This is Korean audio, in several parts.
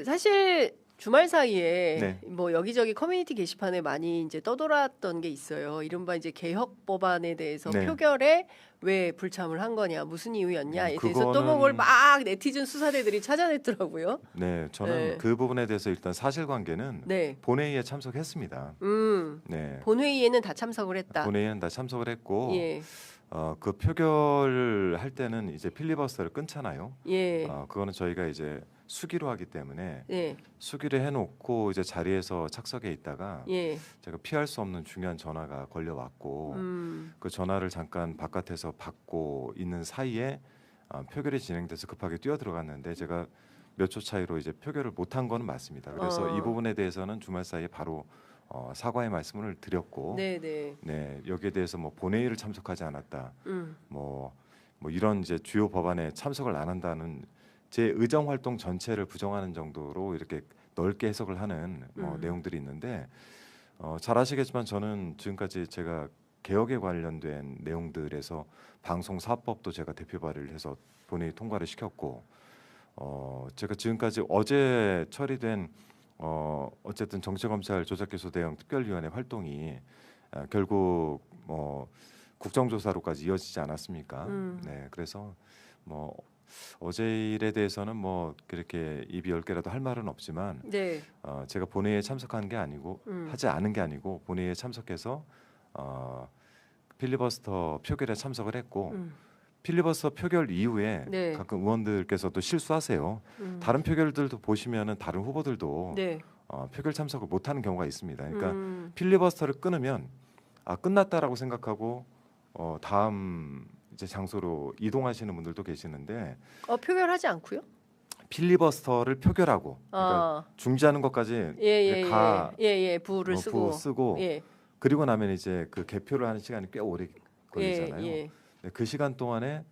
사실 주말 사이에 네. 뭐 여기저기 커뮤니티 게시판에 많이 이제 떠돌았던 게 있어요. 이른바 이제 개혁 법안에 대해서 네. 표결에 왜 불참을 한 거냐, 무슨 이유였냐에 대해서 또 그거는- 뭐 뭘 막 네티즌 수사대들이 찾아냈더라고요. 네, 저는 네. 그 부분에 대해서 일단 사실관계는 네. 본회의에 참석했습니다. 네, 본회의에는 다 참석을 했다. 본회의는 다 참석을 했고 예, 그 표결을 할 때는 이제 필리버스터를 끊잖아요. 예, 그거는 저희가 이제 수기로 하기 때문에 예, 수기를 해놓고 이제 자리에서 착석해 있다가 예. 제가 피할 수 없는 중요한 전화가 걸려왔고 그 전화를 잠깐 바깥에서 받고 있는 사이에 표결이 진행돼서 급하게 뛰어들어갔는데 제가 몇 초 차이로 이제 표결을 못한 거는 맞습니다. 그래서 이 부분에 대해서는 주말 사이에 바로 사과의 말씀을 드렸고, 네, 네. 네, 여기에 대해서 뭐 본회의를 참석하지 않았다, 음, 뭐 이런 이제 주요 법안에 참석을 안 한다는 제 의정 활동 전체를 부정하는 정도로 이렇게 넓게 해석을 하는 내용들이 있는데 잘 아시겠지만 저는 지금까지 제가 개혁에 관련된 내용들에서 방송사법도 제가 대표 발의를 해서 본회의 통과를 시켰고 제가 지금까지 어제 처리된 어쨌든 정치검찰 조작기소 대응 특별위원회 활동이 결국 국정조사로까지 이어지지 않았습니까? 네, 그래서 뭐 어제 일에 대해서는 뭐 그렇게 입이 열 개라도 할 말은 없지만 네. 제가 본회의에 참석한 게 아니고 하지 않은 게 아니고 본회의에 참석해서 필리버스터 표결에 참석을 했고 필리버스터 표결 이후에 네. 가끔 의원들께서도 실수하세요. 다른 표결들도 보시면은 다른 후보들도 네. 표결 참석을 못하는 경우가 있습니다. 그러니까 필리버스터를 끊으면 끝났다라고 생각하고 다음 이제 장소로 이동하시는 분들도 계시는데 표결하지 않고요? 필리버스터를 표결하고 그러니까 중지하는 것까지 예, 부를 부 쓰고 예. 그리고 나면 이제 그 개표를 하는 시간이 꽤 오래 걸리잖아요. 예. 네, 그 시간 동안에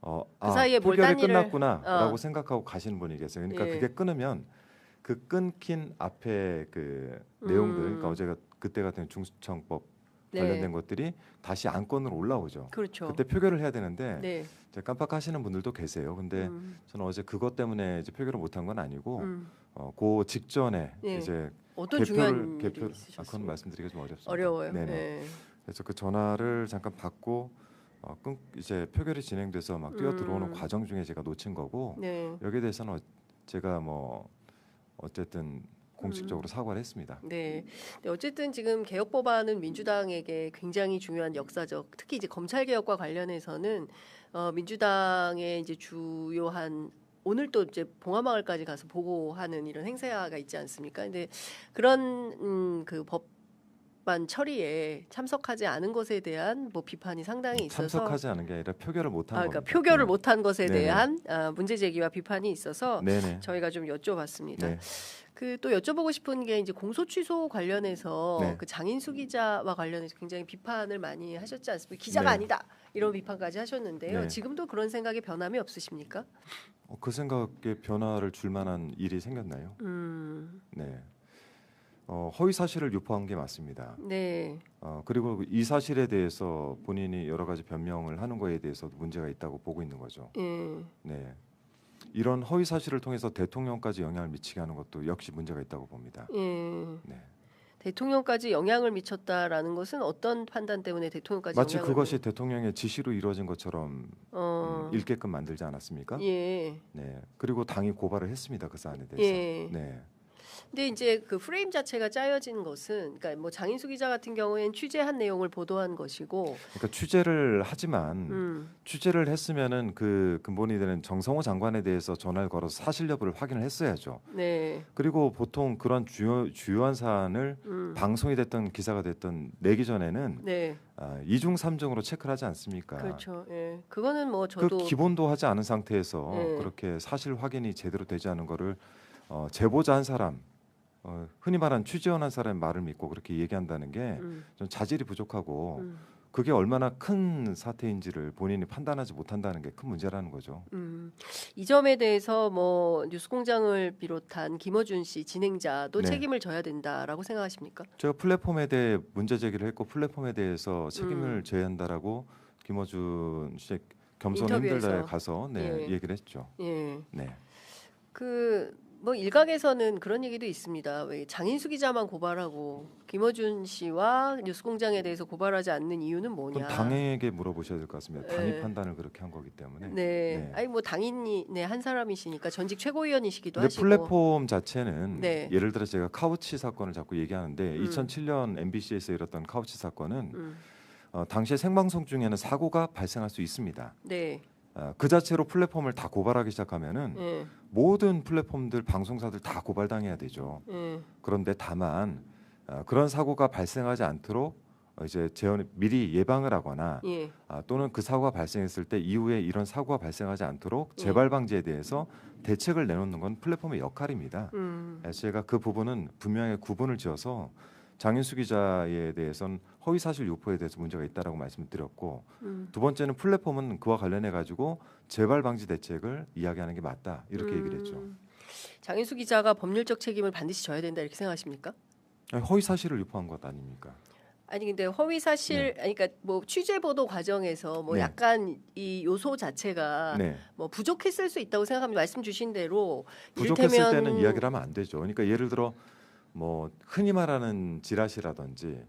그 사이에 뭘 표결이 딴 일을- 끝났구나라고 생각하고 가시는 분이 계세요. 그러니까 예. 그게 끊으면 그 끊긴 앞에 그 내용들, 그러니까 어제가 그때 같은 중수청법 관련된 네. 것들이 다시 안건으로 올라오죠. 그렇죠. 그때 표결을 해야 되는데 네. 이제 깜빡하시는 분들도 계세요. 근데 저는 어제 그것 때문에 이제 표결을 못한 건 아니고 그 직전에 네. 이제 어떤 중요한 일이 그건 있으셨어요? 말씀드리기가 좀 어렵습니다. 어려워요. 네네. 네. 그래서 그 전화를 잠깐 받고 이제 표결이 진행돼서 막 뛰어 들어오는 과정 중에 제가 놓친 거고 네. 여기에 대해서는 제가 뭐 어쨌든 공식적으로 사과를 했습니다. 네. 근데 어쨌든 지금 개혁 법안은 민주당에게 굉장히 중요한 역사적, 특히 이제 검찰 개혁과 관련해서는 민주당의 이제 주요한 오늘 또 이제 봉화마을까지 가서 보고하는 이런 행사가 있지 않습니까? 근데 그런 그 법안 처리에 참석하지 않은 것에 대한 뭐 비판이 상당히 있어서 참석하지 않은 게 아니라 표결을 못한 그러니까 겁니다. 표결을 네. 못한 것에 네네. 대한 문제 제기와 비판이 있어서 네네. 저희가 좀 여쭤봤습니다. 네. 그 또 여쭤보고 싶은 게 이제 공소 취소 관련해서 네. 그 장인수 기자와 관련해서 굉장히 비판을 많이 하셨지 않습니까? 기자가 네. 아니다 이런 비판까지 하셨는데요. 네. 지금도 그런 생각에 변함이 없으십니까? 그 생각에 변화를 줄 만한 일이 생겼나요? 네. 허위 사실을 유포한 게 맞습니다. 네, 그리고 이 사실에 대해서 본인이 여러 가지 변명을 하는 거에 대해서도 문제가 있다고 보고 있는 거죠. 예, 네. 이런 허위 사실을 통해서 대통령까지 영향을 미치게 하는 것도 역시 문제가 있다고 봅니다. 예. 네. 대통령까지 영향을 미쳤다라는 것은 어떤 판단 때문에 대통령까지 마치 영향을 그것이 대통령의 지시로 이루어진 것처럼 읽게끔 만들지 않았습니까? 예. 네. 그리고 당이 고발을 했습니다. 그 사안에 대해서. 예. 네. 근데 이제 그 프레임 자체가 짜여진 것은, 그러니까 뭐 장인수 기자 같은 경우에는 취재한 내용을 보도한 것이고, 그러니까 취재를 하지만 취재를 했으면은 그 근본이 되는 정성호 장관에 대해서 전화를 걸어서 사실 여부를 확인을 했어야죠. 네, 그리고 보통 그런 주요한 사안을 방송이 됐던 기사가 됐던 내기 전에는 네, 2중 3중으로 체크를 하지 않습니까? 그렇죠. 예, 그거는 뭐 그 저도 기본도 하지 않은 상태에서 네. 그렇게 사실 확인이 제대로 되지 않은 거를 제보자 한 사람, 흔히 말하는 취재원 한 사람의 말을 믿고 그렇게 얘기한다는 게 좀 자질이 부족하고 그게 얼마나 큰 사태인지를 본인이 판단하지 못한다는 게 큰 문제라는 거죠. 이 점에 대해서 뭐 뉴스공장을 비롯한 김어준 씨 진행자도 네. 책임을 져야 된다라고 생각하십니까? 제가 플랫폼에 대해 문제 제기를 했고 플랫폼에 대해서 책임을 져야 한다라고 김어준 씨 겸손 인터뷰에서. 힘들다에 가서 예. 얘기를 했죠. 예, 네. 그 뭐 일각에서는 그런 얘기도 있습니다. 왜 장인수 기자만 고발하고 김어준 씨와 뉴스공장에 대해서 고발하지 않는 이유는 그건 뭐냐? 당에게 물어보셔야 될 것 같습니다. 당이 네. 판단을 그렇게 한 거기 때문에. 네. 네. 아니 뭐 당인이 네, 한 사람이시니까 전직 최고위원이시기도 근데 하시고. 플랫폼 자체는 네. 예를 들어 제가 카우치 사건을 자꾸 얘기하는데 2007년 MBC에서 일었던 카우치 사건은 당시에 생방송 중에는 사고가 발생할 수 있습니다. 네. 그 자체로 플랫폼을 다 고발하기 시작하면은 네. 모든 플랫폼들 방송사들 다 고발당해야 되죠. 네. 그런데 다만 그런 사고가 발생하지 않도록 이제 미리 예방을 하거나 예. 또는 그 사고가 발생했을 때 이후에 이런 사고가 발생하지 않도록 예. 재발 방지에 대해서 대책을 내놓는 건 플랫폼의 역할입니다. 그래서 제가 그 부분은 분명히 구분을 지어서 장인수 기자에 대해서는 허위 사실 유포에 대해서 문제가 있다라고 말씀드렸고 두 번째는 플랫폼은 그와 관련해 가지고 재발 방지 대책을 이야기하는 게 맞다 이렇게 얘기를 했죠. 장인수 기자가 법률적 책임을 반드시 져야 된다 이렇게 생각하십니까? 아니, 허위 사실을 유포한 것 아닙니까? 아니 근데 허위 사실 네. 아니 그러니까 뭐 취재 보도 과정에서 뭐 네. 약간 이 요소 자체가 네. 뭐 부족했을 수 있다고 생각합니다. 말씀 주신 대로 부족했을 이를테면- 때는 이야기를 하면 안 되죠. 그러니까 예를 들어 뭐 흔히 말하는 지라시라든지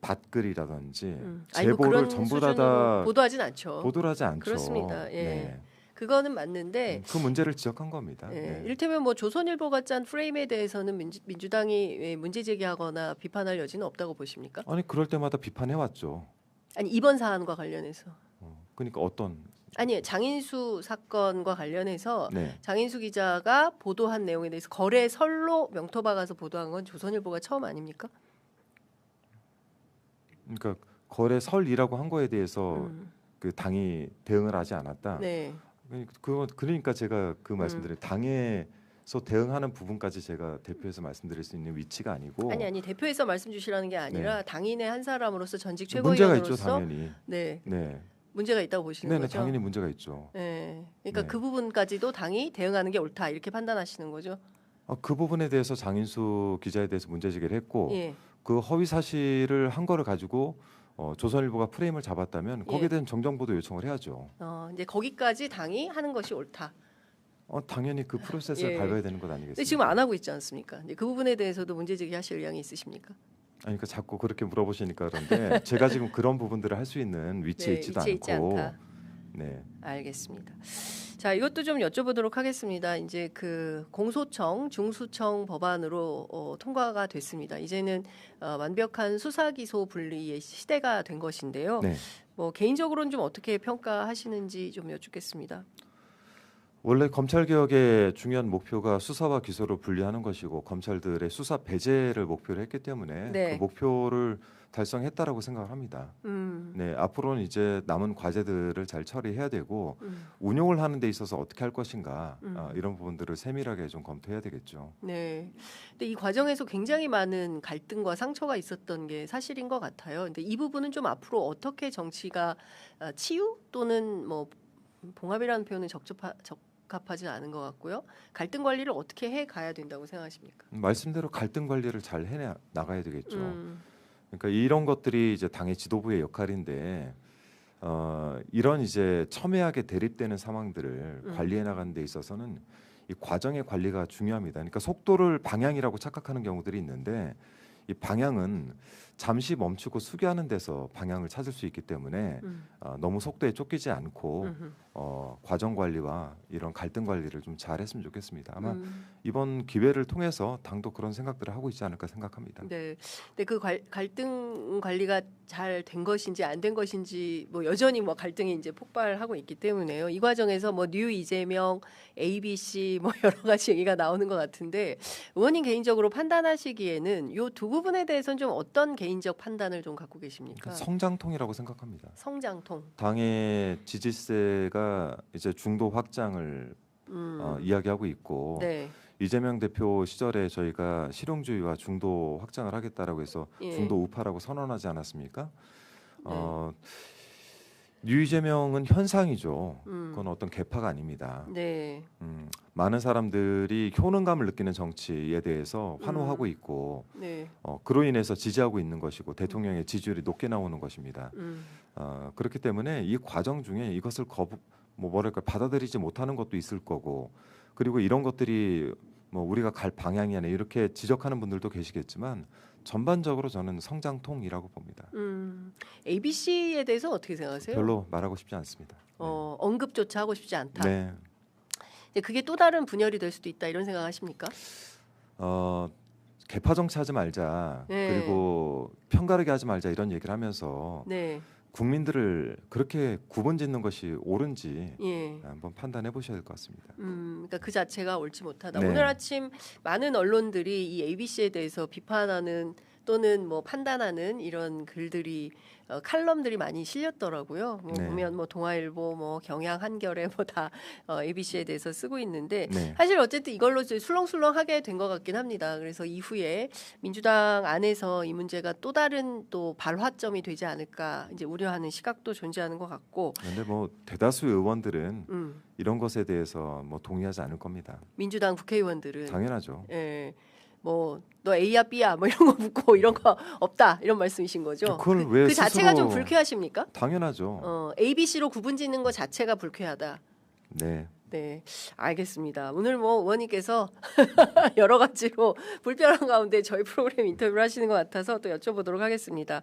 밭글이라든지 아니 뭐 제보를 그런 전부 수준으로 다 보도하진 않죠. 보도를 하지 않죠. 그렇습니다. 예. 네. 그거는 맞는데 그 문제를 지적한 겁니다. 예, 네. 이를테면 뭐 조선일보가 짠 프레임에 대해서는 민주당이 문제 제기하거나 비판할 여지는 없다고 보십니까? 아니 그럴 때마다 비판해 왔죠. 아니 이번 사안과 관련해서 그러니까 어떤 아니 장인수 사건과 관련해서 네. 장인수 기자가 보도한 내용에 대해서 거래설로 명토 박아서 보도한 건 조선일보가 처음 아닙니까? 그러니까 거래설이라고 한 거에 대해서 그 당이 대응을 하지 않았다. 네. 그러니까 제가 그 말씀드린 당에서 대응하는 부분까지 제가 대표해서 말씀드릴 수 있는 위치가 아니고 아니 대표에서 말씀 주시라는 게 아니라 네. 당인의 한 사람으로서 전직 문제가 있죠, 최고위원으로서 당연히. 네. 네. 문제가 있다고 보시는 네네, 거죠? 당연히 문제가 있죠. 네. 그러니까 네. 그 부분까지도 당이 대응하는 게 옳다 이렇게 판단하시는 거죠? 그 부분에 대해서 장인수 기자에 대해서 문제 제기를 했고 예. 그 허위 사실을 한 거를 가지고 조선일보가 프레임을 잡았다면 거기에 예. 대한 정정보도 요청을 해야죠. 이제 거기까지 당이 하는 것이 옳다. 당연히 그 프로세스를 예. 밟아야 되는 것 아니겠습니까? 근데 지금 안 하고 있지 않습니까? 근데 그 부분에 대해서도 문제 제기하실 의향이 있으십니까? 아니 그러니까 자꾸 그렇게 물어보시니까 그런데 제가 지금 그런 부분들을 할 수 있는 위치에 네, 있지도 위치에 있지 않고 않다. 네. 알겠습니다. 자, 이것도 좀 여쭤보도록 하겠습니다. 이제 그 공소청, 중수청 법안으로 통과가 됐습니다. 이제는 완벽한 수사 기소 분리의 시대가 된 것인데요. 네. 뭐 개인적으로는 좀 어떻게 평가하시는지 좀 여쭙겠습니다. 원래 검찰 개혁의 중요한 목표가 수사와 기소를 분리하는 것이고 검찰들의 수사 배제를 목표로 했기 때문에 네. 그 목표를 달성했다라고 생각을 합니다. 네, 앞으로는 이제 남은 과제들을 잘 처리해야 되고 운용을 하는 데 있어서 어떻게 할 것인가 이런 부분들을 세밀하게 좀 검토해야 되겠죠. 네. 근데 이 과정에서 굉장히 많은 갈등과 상처가 있었던 게 사실인 것 같아요. 근데 이 부분은 좀 앞으로 어떻게 정치가 치유 또는 뭐 봉합이라는 표현은 적합하지 않은 것 같고요. 갈등 관리를 어떻게 해 가야 된다고 생각하십니까? 말씀대로 갈등 관리를 잘 해 나가야 되겠죠. 그러니까 이런 것들이 이제 당의 지도부의 역할인데 이런 이제 첨예하게 대립되는 상황들을 관리해 나가는 데 있어서는 이 과정의 관리가 중요합니다. 그러니까 속도를 방향이라고 착각하는 경우들이 있는데 이 방향은 잠시 멈추고 수교하는 데서 방향을 찾을 수 있기 때문에 너무 속도에 쫓기지 않고 과정 관리와 이런 갈등 관리를 좀 잘했으면 좋겠습니다. 아마 이번 기회를 통해서 당도 그런 생각들을 하고 있지 않을까 생각합니다. 네. 근데 그 갈등 관리가 잘 된 것인지 안 된 것인지 뭐 여전히 뭐 갈등이 이제 폭발하고 있기 때문에요. 이 과정에서 뭐 뉴 이재명, ABC 뭐 여러 가지 얘기가 나오는 것 같은데 의원님 개인적으로 판단하시기에는 이 두 부분에 대해서는 좀 어떤 개인적 판단을 좀 갖고 계십니까? 성장통이라고 생각합니다. 성장통. 당의 지지세가 이제 중도 확장을 이야기하고 있고 네. 이재명 대표 시절에 저희가 실용주의와 중도 확장을 하겠다라고 해서 예. 중도 우파라고 선언하지 않았습니까? 네. 뉴 이재명은 현상이죠. 그건 어떤 계파가 아닙니다. 네. 많은 사람들이 효능감을 느끼는 정치에 대해서 환호하고 있고 네. 그로 인해서 지지하고 있는 것이고 대통령의 지지율이 높게 나오는 것입니다. 그렇기 때문에 이 과정 중에 이것을 뭐랄까 받아들이지 못하는 것도 있을 거고 그리고 이런 것들이 뭐 우리가 갈 방향이 아니라 이렇게 지적하는 분들도 계시겠지만 전반적으로 저는 성장통이라고 봅니다. ABC에 대해서 어떻게 생각하세요? 별로 말하고 싶지 않습니다. 언급조차 하고 싶지 않다. 네. 이제 그게 또 다른 분열이 될 수도 있다 이런 생각하십니까? 개파 정치하지 말자. 네. 그리고 편가르게 하지 말자 이런 얘기를 하면서 네, 국민들을 그렇게 구분짓는 것이 옳은지 예. 한번 판단해 보셔야 될 것 같습니다. 그러니까 그 자체가 옳지 못하다. 네. 오늘 아침 많은 언론들이 이 ABC에 대해서 비판하는 또는 뭐 판단하는 이런 글들이 칼럼들이 많이 실렸더라고요. 뭐 네. 보면 뭐 동아일보, 뭐 경향, 한겨레 뭐 다 ABC에 대해서 쓰고 있는데 네. 사실 어쨌든 이걸로 이제 술렁술렁하게 된 것 같긴 합니다. 그래서 이후에 민주당 안에서 이 문제가 또 다른 또 발화점이 되지 않을까 이제 우려하는 시각도 존재하는 것 같고. 그런데 뭐 대다수 의원들은 음, 이런 것에 대해서 뭐 동의하지 않을 겁니다. 민주당 국회의원들은 당연하죠. 예, 뭐 너 A야 B야 뭐 이런 거 묻고 이런 거 없다 이런 말씀이신 거죠? 그걸 왜 그 자체가 좀 스스로- 불쾌하십니까? 당연하죠. ABC로 구분짓는 것 자체가 불쾌하다. 네. 네, 알겠습니다. 오늘 뭐 의원님께서 여러 가지로 불편한 가운데 저희 프로그램 인터뷰를 하시는 것 같아서 또 여쭤보도록 하겠습니다.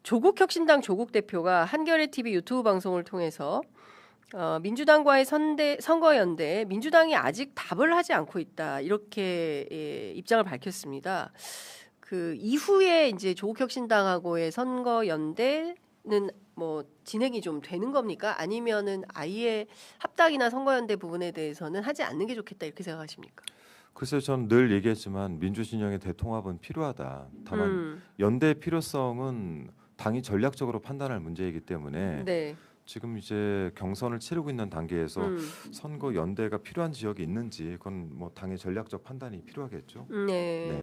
조국 혁신당 조국 대표가 한겨레 TV 유튜브 방송을 통해서 민주당과의 선거연대에 민주당이 아직 답을 하지 않고 있다 이렇게 입장을 밝혔습니다. 그 이후에 이제 조국혁신당하고의 선거연대는 뭐 진행이 좀 되는 겁니까? 아니면은 아예 합당이나 선거연대 부분에 대해서는 하지 않는 게 좋겠다 이렇게 생각하십니까? 글쎄요, 저는 늘 얘기했지만 민주진영의 대통합은 필요하다. 다만 연대의 필요성은 당이 전략적으로 판단할 문제이기 때문에 네. 지금 이제 경선을 치르고 있는 단계에서 선거 연대가 필요한 지역이 있는지 그건 뭐 당의 전략적 판단이 필요하겠죠. 네. 네.